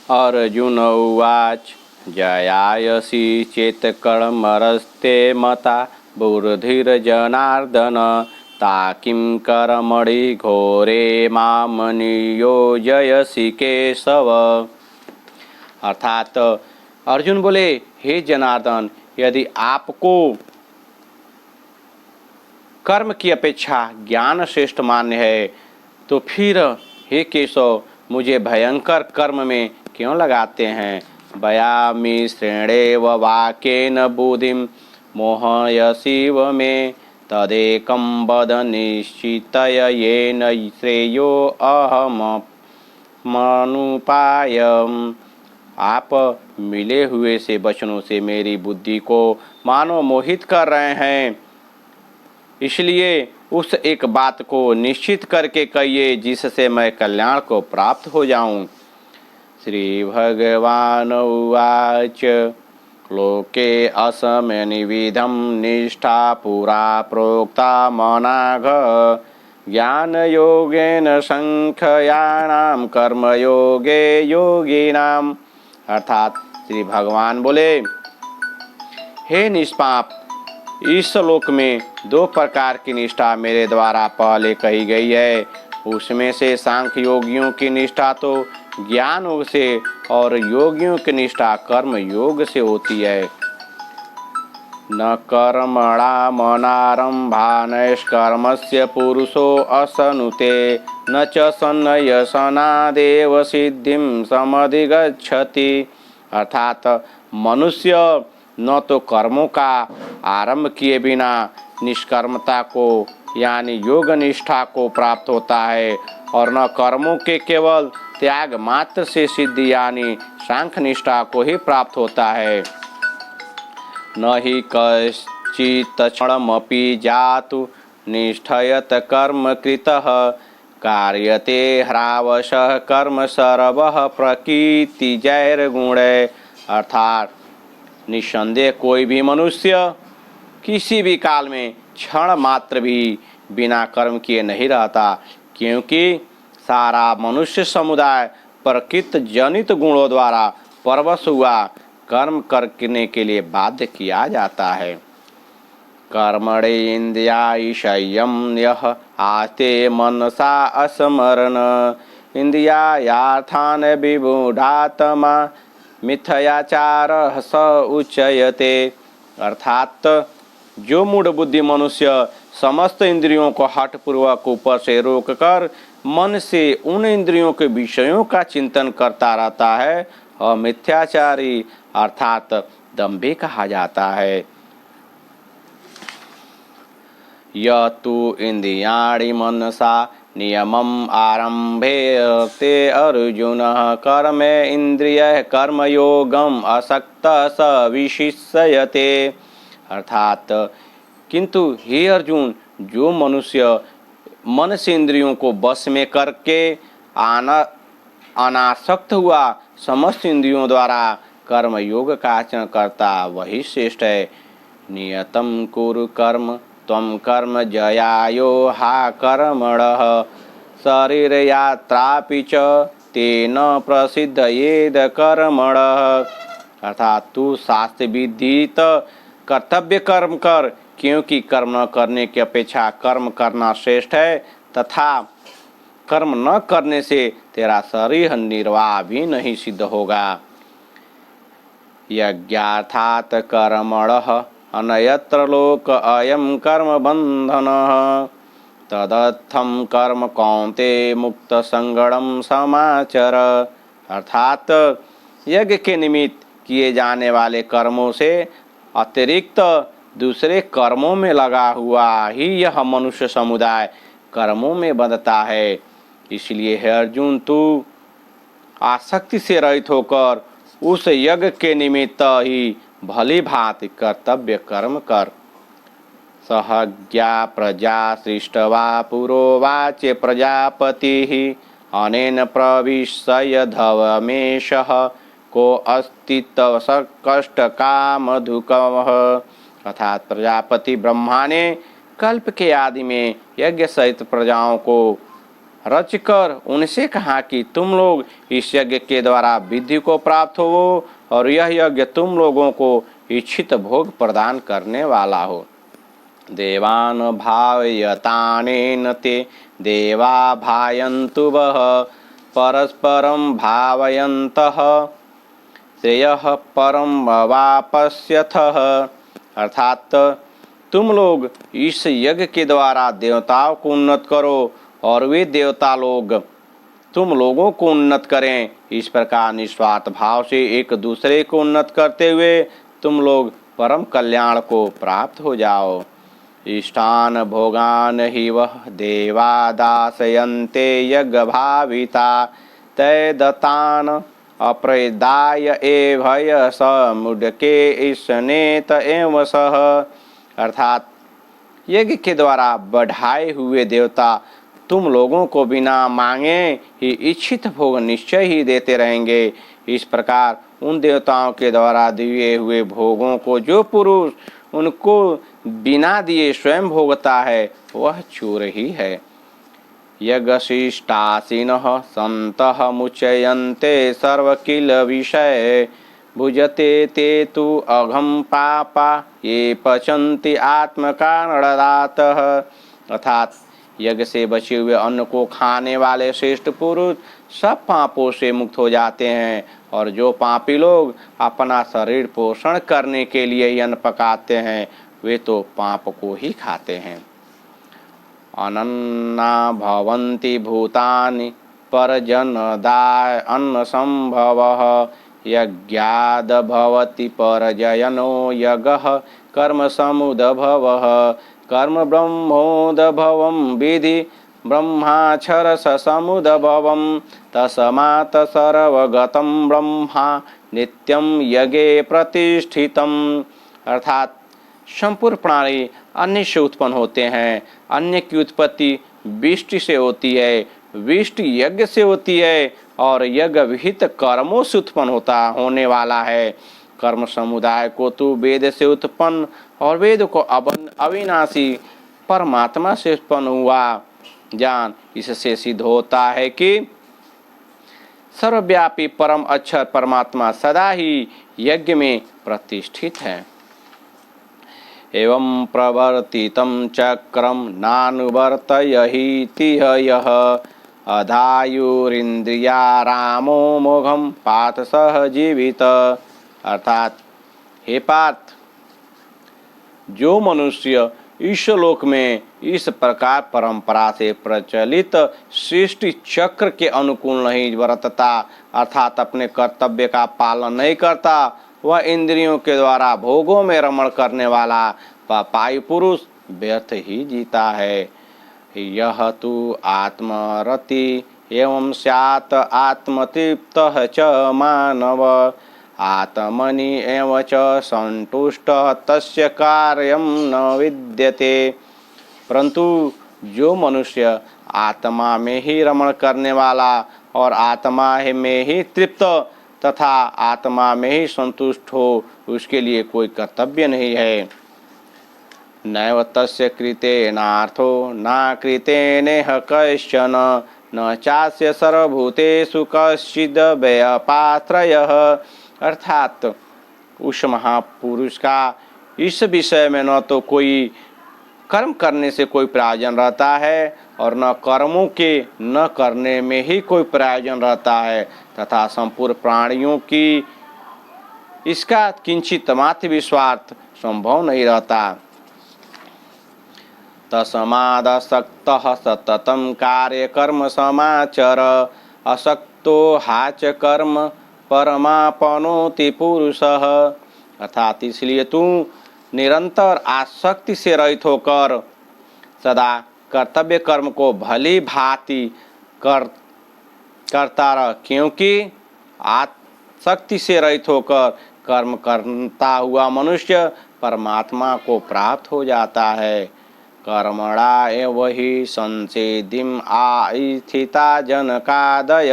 अर्जुन उवाच जयायसि चेत् कर्मरस्ते मता बुद्धिर्जनार्दन ता किं कर्मणि घोरे मां नियोजयसि केशव। अर्थात अर्जुन बोले, हे जनार्दन, यदि आपको कर्म की अपेक्षा ज्ञान श्रेष्ठ मान्य है तो फिर हे केशव मुझे भयंकर कर्म में क्यों लगाते हैं। बयामि श्रेणेव वाक्येन बुद्धिं मोहयसीव मे तदेकं वद निश्चितय येन श्रेयो अहमनुपायम्। आप मिले हुए से वचनों से मेरी बुद्धि को मानो मोहित कर रहे हैं, इसलिए उस एक बात को निश्चित करके कहिए जिससे मैं कल्याण को प्राप्त हो जाऊं। श्री भगवान उवाच लोके असमनिविधं निष्ठा पुरा प्रोक्ता मनाघ ज्ञान योगेन संख्यानां कर्मयोगे योगिनाम। अर्थात श्री भगवान बोले, हे निष्पाप, इस लोक में दो प्रकार की निष्ठा मेरे द्वारा पहले कही गई है। उसमें से सांख्य योगियों की निष्ठा तो ज्ञान योग से और योगियों की निष्ठा कर्म योग से होती है। न कर्मणा मनारंभा नैष्कर्मस्य पुरुषो असनुते न च सन्न्यसनादेव सिद्धिं समधिगच्छति। अर्थात मनुष्य न तो कर्मों का आरंभ किए बिना निष्कर्मता को यानी योग निष्ठा को प्राप्त होता है और न कर्मों के केवल त्याग मात्र से सिद्धि यानी सांख्य निष्ठा को ही प्राप्त होता है। न हि कश्चित् क्षणमपि जातु निष्ठयत कर्म कृतः कार्यते ह्रावशः कर्म सर्वः प्रकृतिजैर्गुणे। अर्थात निस्संदेह कोई भी मनुष्य किसी भी काल में क्षण मात्र भी बिना कर्म किए नहीं रहता, क्योंकि सारा मनुष्य समुदाय प्रकृति जनित गुणों द्वारा परवश हुआ कर्म करने के लिए बाध्य किया जाता है। कर्मणे इंद्रियाणि संयम यः आस्ते मनसा अस्मरन् इंद्रियार्थान् विमूढात्मा मिथ्याचारः स उच्यते। अर्थात जो मूढ़ बुद्धि मनुष्य समस्त इंद्रियों को हठपूर्वक ऊपर से रोककर मन से उन इंद्रियों के विषयों का चिंतन करता रहता है और मिथ्याचारी अर्थात दंभी कहा जाता है। यह तु इंद्रियाणि मनसा नियमम् आरम्भेते अर्जुनः कर्मे इंद्रियः कर्मयोगम असक्तः स विशिष्यते। अर्थात किंतु हे अर्जुन, जो मनुष्य मन से इंद्रियों को वश में करके अनासक्त हुआ समस्त इंद्रियों द्वारा कर्म योग का आचरण करता वही श्रेष्ठ है। नियतं कुरु कर्म त्वं कर्म जयायो हा कर्मणः शरीर यात्रापि च तेन प्रसिद्धयेद कर्मणः। अर्थात तू शास्त्र विधित कर्तव्य कर्म कर, क्योंकि कर्म न करने की अपेक्षा कर्म करना श्रेष्ठ है तथा कर्म न करने से तेरा शरीर निर्वाह भी नहीं सिद्ध होगा। यज्ञार्थात् कर्मणः अन्यत्र लोक अयं कर्म बंधनः तदर्थं कर्म कौन्तेय मुक्त संगणम समाचर। अर्थात यज्ञ के निमित्त किए जाने वाले कर्मों से अतिरिक्त दूसरे कर्मों में लगा हुआ ही यह मनुष्य समुदाय कर्मों में बंधता है। इसलिए हे अर्जुन, तू आसक्ति से रहित होकर उस यज्ञ के निमित्त ही भली भांति कर्तव्य कर्म कर। सहज्ञा प्रजा सृष्टवा पुरोवाच प्रजापतिः अनेन प्रविश्य धवमेशः को अस्ति तव कष्ट कामधुकः। अर्थात प्रजापति ब्रह्मा ने कल्प के आदि में यज्ञ सहित प्रजाओं को रचकर उनसे कहा कि तुम लोग इस यज्ञ के द्वारा विधि को प्राप्त हो और यह यज्ञ तुम लोगों को इच्छित भोग प्रदान करने वाला हो। देवान भावयतानेन ते देवा भायन्तु वः परस्परं भावयन्तः श्रेयः परम वापस्यथः। अर्थात तुम लोग इस यज्ञ के द्वारा देवताओं को उन्नत करो और वे देवता लोग तुम लोगों को उन्नत करें। इस प्रकार निस्वार्थ भाव से एक दूसरे को उन्नत करते हुए तुम लोग परम कल्याण को प्राप्त हो जाओ। इष्टान भोगान हि वह देवा दासयन्ते यज्ञभाविता तै दत्तान अप्रदाय एभय समुदके ईशनेत एव सह। अर्थात यज्ञ के द्वारा बढ़ाए हुए देवता तुम लोगों को बिना मांगे ही इच्छित भोग निश्चय ही देते रहेंगे। इस प्रकार उन देवताओं के द्वारा दिए हुए भोगों को जो पुरुष उनको बिना दिए स्वयं भोगता है वह चोर ही है। यज्ञशिष्टासीनः सन्तः मुच्यन्ते सर्वकिल विषय भुजते ते तु अघम पापा ये पचन्ति आत्मकारणदातः। अर्थात यज्ञ से बचे हुए अन्न को खाने वाले श्रेष्ठ पुरुष सब पापों से मुक्त हो जाते हैं और जो पापी लोग अपना शरीर पोषण करने के लिए ही अन्न पकाते हैं वे तो पाप को ही खाते हैं। अनन्ना भवन्ति भूतानि परजनदाय अन्न संभवः यज्ञाद भवति परजयनो यज्ञः कर्म समुद्भवः कर्म ब्रह्मोद्भवं विधि ब्रह्माक्षरस समुद्भवं तस्मात् सर्वगतं ब्रह्मा नित्यं यज्ञे प्रतिष्ठितम्। अर्थात संपूर्ण प्राणी अन्न से उत्पन्न होते हैं, अन्न की उत्पत्ति विष्टि से होती है, विष्टि यज्ञ से होती है और यज्ञ विहित कर्मों से उत्पन्न होने वाला है। कर्म समुदाय को तो वेद से उत्पन्न और वेद को अविनाशी परमात्मा से उत्पन्न हुआ ज्ञान। इससे सिद्ध होता है कि सर्वव्यापी परम अक्षर परमात्मा सदा ही यज्ञ में प्रतिष्ठित है। एवं प्रवर्तितं चक्रम नानुवर्तयहीति यः अधायुरिन्द्रिया रामो मोघम पाथ सह जीवित। अर्थात हे पार्थ, जो मनुष्य इस लोक में इस प्रकार परंपरा से प्रचलित सृष्टि चक्र के अनुकूल नहीं बरतता अर्थात अपने कर्तव्य का पालन नहीं करता, वह इंद्रियों के द्वारा भोगों में रमण करने वाला पापी पुरुष व्यर्थ ही जीता है। यह तु आत्मरति एवं स्यात् आत्मतृप्तः च मानव आत्मनि एव च संतुष्टः तस्य कार्यं न विद्यते। परंतु जो मनुष्य आत्मा में ही रमण करने वाला और आत्मा में ही तृप्त तथा आत्मा में ही संतुष्ट हो उसके लिए कोई कर्तव्य नहीं है। नैव तस्य कृतेनार्थो न कृतेनेह कश्चन न चास्य सर्वभूतेषु कश्चिद् व्यपाश्रयः। अर्थात उस महापुरुष का इस विषय में न तो कोई कर्म करने से कोई प्रयोजन रहता है और न कर्मों के न करने में ही कोई प्रयोजन रहता है तथा संपूर्ण प्राणियों की इसका किंचित मात्र विश्वास संभव नहीं रहता। तस्मादसक्तः सततं कार्य कर्म समाचर असक्तो हाच कर्म परमापनोति पुरुषः। अर्थात इसलिए तू निरंतर आसक्ति से रहित होकर सदा कर्तव्य कर्म को भली भांति करता रह, क्योंकि आसक्ति से रहित होकर कर्म करता हुआ मनुष्य परमात्मा को प्राप्त हो जाता है। कर्मणा एव हि संसिद्धिं आस्थिता जनकादय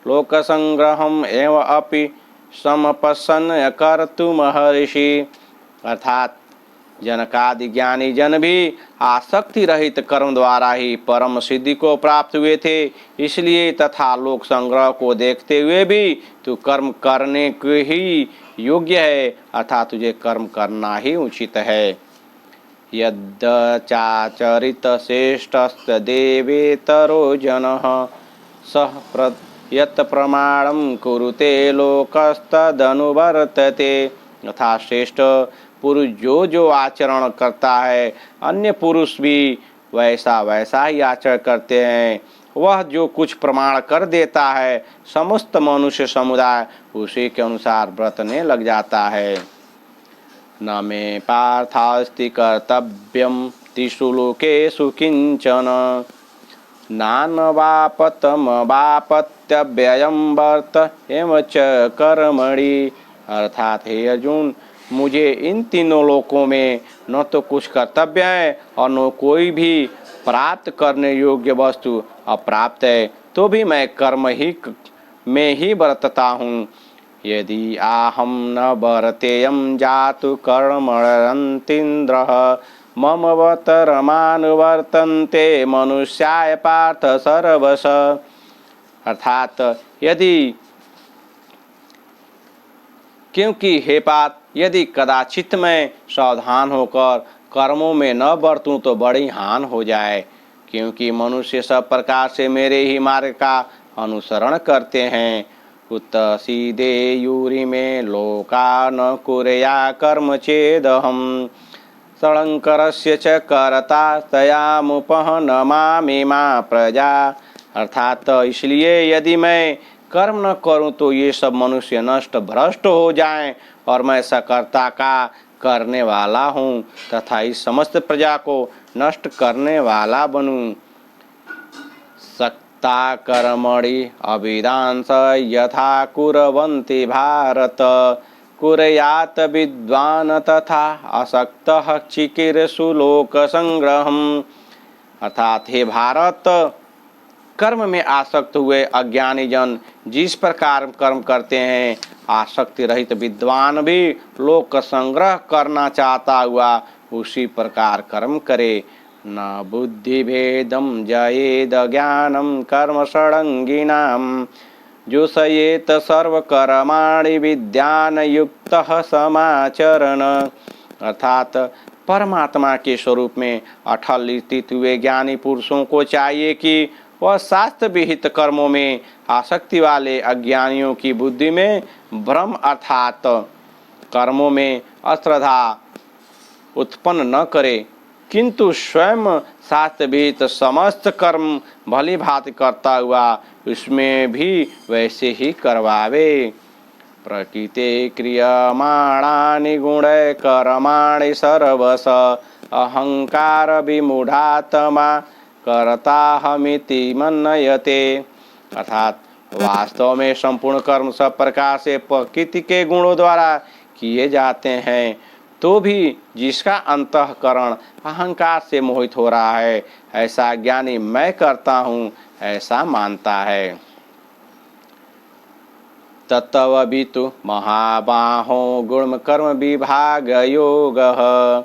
लोकसंग्रहम् एव अपि समपसन् कर्तुमहर्षि। अर्थात जनकादि ज्ञानी जन भी आसक्ति रहित कर्म द्वारा ही परम सिद्धि को प्राप्त हुए थे। इसलिए तथा लोक संग्रह को देखते हुए भी तू कर्म करने के ही योग्य है, अर्थात तुझे कर्म करना ही उचित है। यद्चाचरित श्रेष्ठस्तदेवेतरो जनः सः यत् प्रमाणं कुरुते लोकस्तदनुवर्तते। अर्थात श्रेष्ठ पुरुष जो आचरण करता है, अन्य पुरुष भी वैसा वैसा ही आचरण करते हैं। वह जो कुछ प्रमाण कर देता है, समस्त मनुष्य समुदाय उसी के अनुसार बरतने लग जाता है। न मे पार्थास्ति कर्तव्यम तिषु लोकेषु किंचन नानवापतमवापत्यव्ययं वर्त एवं च कर्मणि। अर्थात हे अर्जुन, मुझे इन तीनों लोकों में न तो कुछ कर्तव्य है और न कोई भी प्राप्त करने योग्य वस्तु अप्राप्त है, तो भी मैं कर्म ही में ही बरतता हूँ। यदि आहम न बरतेयं जातु कर्मणरन्तीन्द्रः मम वतरमानुवर्तन्ते मनुष्याय पार्थ सर्वश। अर्थात क्योंकि हे पार्थ, यदि कदाचित मैं सावधान होकर कर्मों में न बरतूं तो बड़ी हान हो जाए, क्योंकि मनुष्य सब प्रकार से मेरे ही मार्ग का अनुसरण करते हैं। उत सीदे यूरि में लोका न कुर्या कर्म चेदहम् षडङ्करस्य च कर्ता तयामुपहनमामि मा प्रजा। अर्थात इसलिए यदि मैं कर्म न करूं तो ये सब मनुष्य नष्ट भ्रष्ट हो जाएं और मैं सकर्ता का करने वाला हूँ तथा इस समस्त प्रजा को नष्ट करने वाला बनूं। सक्ता कर्मणि अभिदांस यथा कुर्वन्ति भारत कुर्यात् विद्वान् तथा असक्तः चिकीर्षु लोक संग्रहम्। अर्थात हे भारत, कर्म में आसक्त हुए अज्ञानी जन जिस प्रकार कर्म करते हैं, आसक्ति रहित विद्वान भी लोक संग्रह करना चाहता हुआ उसी प्रकार कर्म करे। न बुद्धि भेदम जयेद ज्ञानम कर्म षडंगिनाम जोषयेत सर्वकर्माणि विद्यान युक्तः समाचरण। अर्थात परमात्मा के स्वरूप में अटल स्थित हुए ज्ञानी पुरुषों को चाहिए कि वह शास्त्र विहित कर्मों में आसक्ति वाले अज्ञानियों की बुद्धि में भ्रम अर्थात कर्मों में अश्रद्धा उत्पन्न न करे, किंतु स्वयं शास्त्र विहित समस्त कर्म भली भांति करता हुआ उसमें भी वैसे ही करवावे। प्रकृते क्रियमाणानि गुणै कर्माणि सर्वश अहंकार विमूढ़ात्मा कर्ताहमिति मन्यते। अर्थात वास्तव में संपूर्ण कर्म सब प्रकार से प्रकृति के गुणों द्वारा किए जाते हैं, तो भी जिसका अंतःकरण अहंकार से मोहित हो रहा है, ऐसा ज्ञानी मैं करता हूँ ऐसा मानता है। तत्त्ववितु महाबाहो गुण कर्म विभाग योगः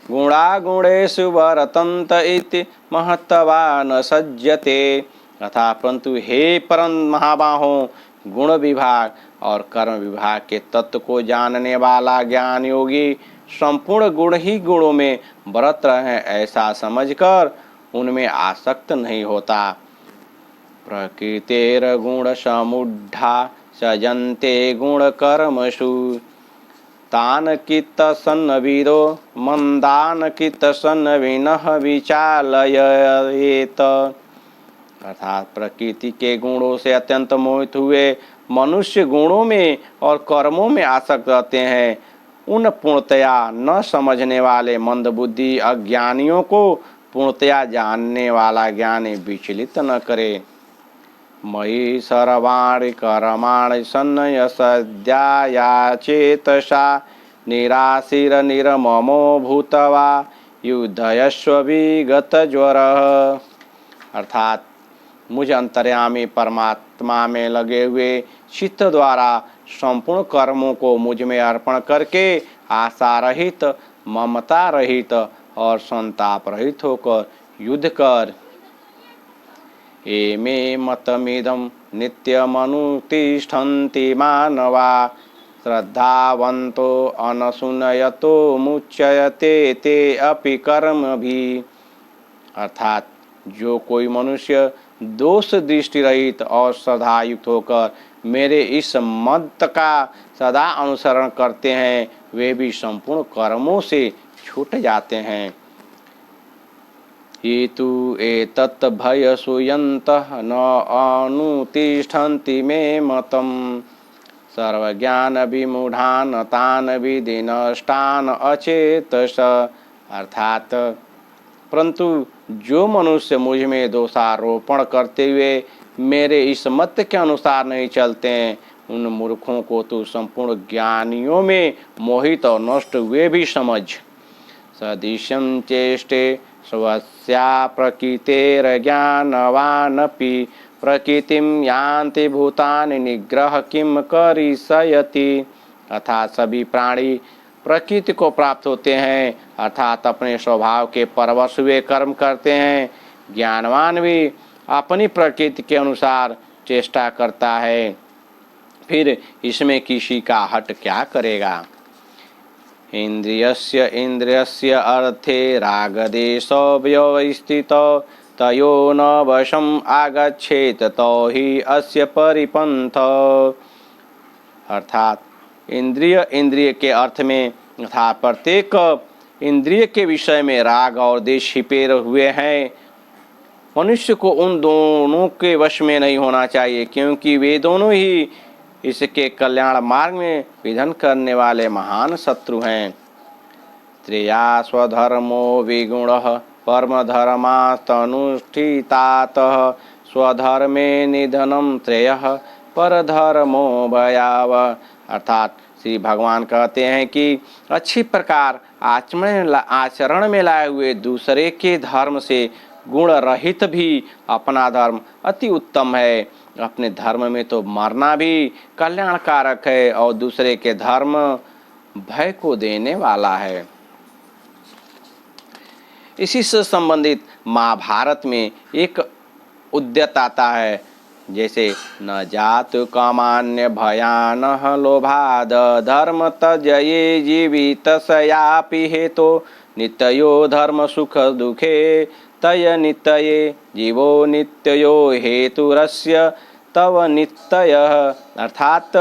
गुणागुणेषु वर्तन्त इति महत्त्वान् सज्जते। अर्थात परंतु हे परम महाबाहो, गुण विभाग और कर्म विभाग के तत्व को जानने वाला ज्ञान योगी संपूर्ण गुण ही गुणों में बरत रहे ऐसा समझकर उनमें आसक्त नहीं होता। प्रकृतेर गुण समुढ़ा सजन्ते गुण कर्मसु तान कित सन्नविदो मंदान कित सन्नविनः विचालयेत। अर्थात प्रकृति के गुणों से अत्यंत मोहित हुए मनुष्य गुणों में और कर्मों में आसक्त रहते हैं। उन पूर्णतया न समझने वाले मंदबुद्धि अज्ञानियों को पूर्णतया जानने वाला ज्ञानी विचलित न करे। मयि सर्वाणि कर्माणि सन्न्यस्याध्याया चेतसा निराशीर निर्ममो भूत्वा युद्धयस्व विगतज्वरः। अर्थात मुझ अंतर्यामी परमात्मा में लगे हुए चित्त द्वारा संपूर्ण कर्मों को मुझ में अर्पण करके आशा रहित ममता रहित और संताप रहित होकर युद्ध कर। एमे मतमिदं नित्यमनुतिष्ठन्ति मानवा श्रद्धावन्तो अनशूनयतो मुच्यते ते अपि कर्मभिः। अर्थात जो कोई मनुष्य दोष दृष्टि रहित और श्रद्धायुक्त होकर मेरे इस मत का सदा अनुसरण करते हैं वे भी संपूर्ण कर्मों से छूट जाते हैं। ये तु एतत् भयसूयन्तः न अनुतिष्ठन्ति मे मतम् सर्वज्ञान विमूढ़ान तान विधिनष्टान अचेतस। अर्थात परंतु जो मनुष्य मुझ में दोषारोपण करते हुए मेरे इस मत के अनुसार नहीं चलते हैं उन मूर्खों को तो संपूर्ण ज्ञानियों में मोहित और नष्ट हुए भी समझ। सदृशं चेष्टे स्वस्या प्रकृतेर्ज्ञानवानपि प्रकृतिं यान्ति भूतानि निग्रह किम करिष्यति। अर्थात सभी प्राणी प्रकृति को प्राप्त होते हैं अर्थात अपने स्वभाव के परवश हुए कर्म करते हैं। ज्ञानवान भी अपनी प्रकृति के अनुसार चेष्टा करता है, फिर इसमें किसी का हट क्या करेगा। इंद्रियस्य इंद्रियस्य अर्थे रागदेशो व्यवस्थितो तयो न वशम् आगच्छेत तो ही अस्य परिपंथ। अर्थात इंद्रिय इंद्रिय के अर्थ में तथा प्रत्येक इंद्रिय के विषय में राग और देश छिपे हुए हैं। मनुष्य को उन दोनों के वश में नहीं होना चाहिए क्योंकि वे दोनों ही इसके कल्याण मार्ग में विघ्न करने वाले महान शत्रु हैं। त्रिया स्वधर्मो विगुणः परमधर्मास्तनुष्ठितातः स्वधर्मे निधनं श्रेयः परधर्मो भयावह। अर्थात श्री भगवान कहते हैं कि अच्छी प्रकार आचरण में लाए हुए दूसरे के धर्म से गुण रहित भी अपना धर्म अति उत्तम है। अपने धर्म में तो मरना भी कल्याणकारक है और दूसरे के धर्म भय को देने वाला है। इसी से संबंधित महाभारत में एक उद्यत आता है जैसे न जातु कामान्य भयानः लोभाद धर्म तजये जीवितस्यापि हेतो नित्यो धर्म सुख दुखे तय नित्यये जीवो नित्यो हेतुरस्य तव नित्ययः। अर्थात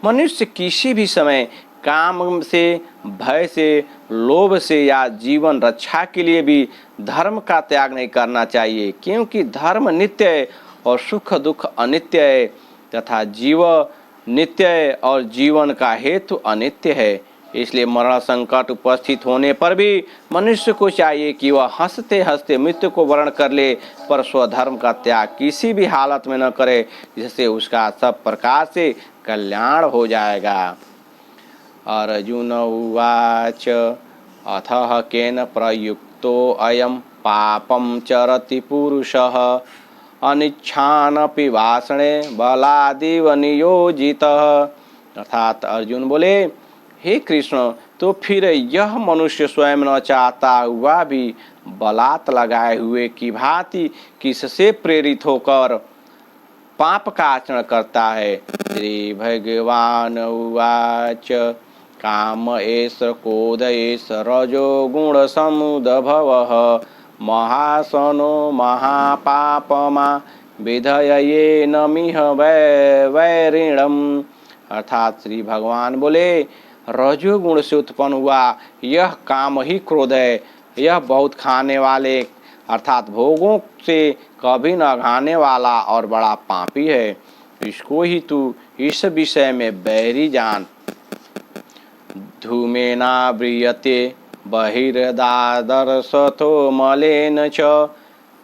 मनुष्य किसी भी समय काम से भय से लोभ से या जीवन रक्षा के लिए भी धर्म का त्याग नहीं करना चाहिए क्योंकि धर्म नित्य है और सुख दुख अनित्य है तथा जीव नित्य है और जीवन का हेतु अनित्य है। इसलिए मरण संकट उपस्थित होने पर भी मनुष्य को चाहिए कि वह हंसते हंसते मृत्यु को वर्ण कर ले पर स्वधर्म का त्याग किसी भी हालत में न करे जिससे उसका सब प्रकार से कल्याण हो जाएगा। अर्जुन उवाच अथः केन प्रयुक्तो अयं पापं चरति पुरुषः अनिच्छानपि वासणे बलादिव नियोजितः। अर्थात अर्जुन बोले हे कृष्ण तो फिर यह मनुष्य स्वयं न चाहता हुआ भी बलात् लगाए हुए की भांति किससे प्रेरित होकर पाप का आचरण करता है। श्री भगवान उवाच काम एष क्रोध एष रजो गुण समुद्भवः महासनो महापापमा विधये नमिह वैरिणम्। अर्थात श्री भगवान बोले रजोगुण से उत्पन्न हुआ यह काम ही क्रोध है। यह बहुत खाने वाले अर्थात भोगों से कभी न घाने वाला और बड़ा पापी है। इसको ही तू इस विषय में बैरी जान। धूमेना व्रियते बहिर्दादर्शथो मलेन च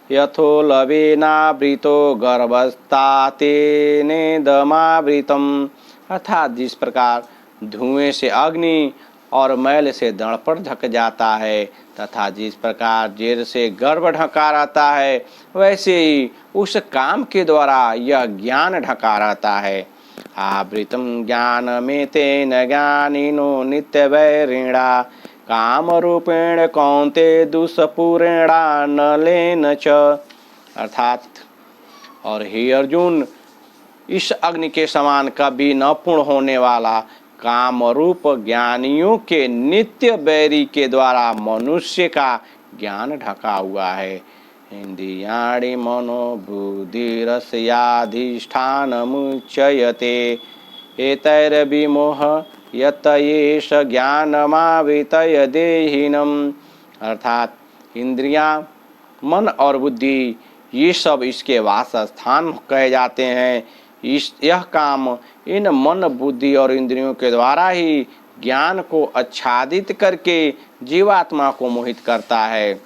यथो लवेनावृतो गर्भस्तातेनेदमावृतम्। अर्थात जिस प्रकार धुएं से अग्नि और मैल से दर्पण ढक जाता है तथा जिस प्रकार जेर से गर्भ ढका रहता है वैसे ही उस काम के द्वारा यह ज्ञान ढका रहता है। आवृतम ज्ञान में तेन ज्ञानिनो नित्य वैरिणा काम रूपेण कौन्ते दुष्पूरेणा नलेन च। अर्थात और हे अर्जुन, इस अग्नि के समान कभी न पूर्ण होने वाला काम रूप ज्ञानियों के नित्य बैरी के द्वारा मनुष्य का ज्ञान ढका हुआ है। इंद्रियाणि मनोबुद्धिरस्याधिष्ठानमुच्यते एतैर्विमोह यत एष ज्ञानमावृतय देहिनम्। अर्थात इंद्रियां, मन और बुद्धि ये सब इसके वासस्थान कहे जाते हैं। यह काम इन मन, बुद्धि और इंद्रियों के द्वारा ही ज्ञान को आच्छादित करके जीवात्मा को मोहित करता है।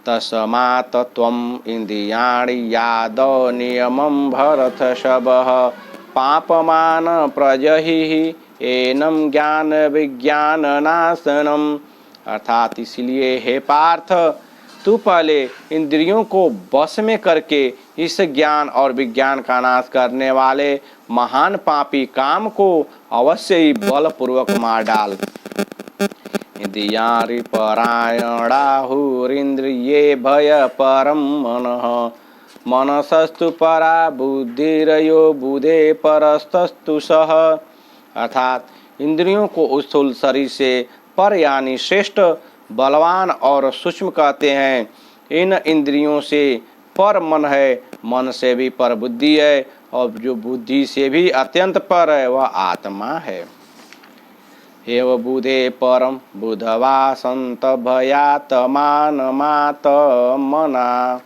तस्मात् त्वम् इंद्रियाणि यादव नियमं भरतर्षभः पापमान प्रजहि एनं ज्ञान विज्ञान नाशनम्। अर्थात इसलिए हे पार्थ, तू पहले इंद्रियों को वश में करके इस ज्ञान और विज्ञान का नाश करने वाले महान पापी काम को अवश्य ही बलपूर्वक मार डाल। इंद्रियाणि परायणाहुरिन्द्रिये भय परम मनः मनसस्तु परा बुद्धिरयो बुधे परस्तस्तु सह। अर्थात इंद्रियों को स्थूल शरीर से पर यानी श्रेष्ठ, बलवान और सूक्ष्म कहते हैं। इन इंद्रियों से पर मन है, मन से भी पर बुद्धि है, और जो बुद्धि से भी अत्यंत पर है वह आत्मा है। एव बुधे परम बुधवा संत भयात मानमात मना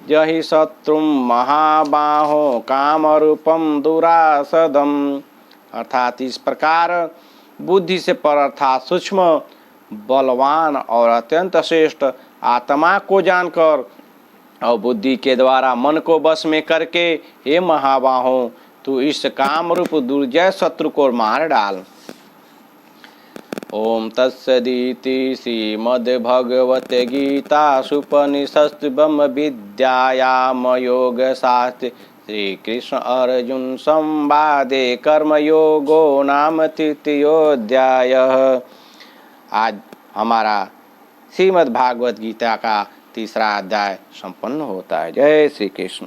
जहि शत्रुं महाबाहो काम रूपम दुरासदम। अर्थात इस प्रकार बुद्धि से पर अर्थात सूक्ष्म, बलवान और अत्यंत श्रेष्ठ आत्मा को जानकर और बुद्धि के द्वारा मन को वश में करके हे महाबाहो, तू इस काम रूप दुर्जय शत्रु को मार डाल। ओम तत्सदिति श्रीमद्भगवते गीतासूपनिषत्सु ब्रह्म विद्यायाम योग शास्त्रे श्री कृष्ण अर्जुन संवादे कर्मयोगो नाम तृतीयोऽध्यायः। आज हमारा श्रीमद् भागवत गीता का तीसरा अध्याय संपन्न होता है। जय श्री कृष्ण।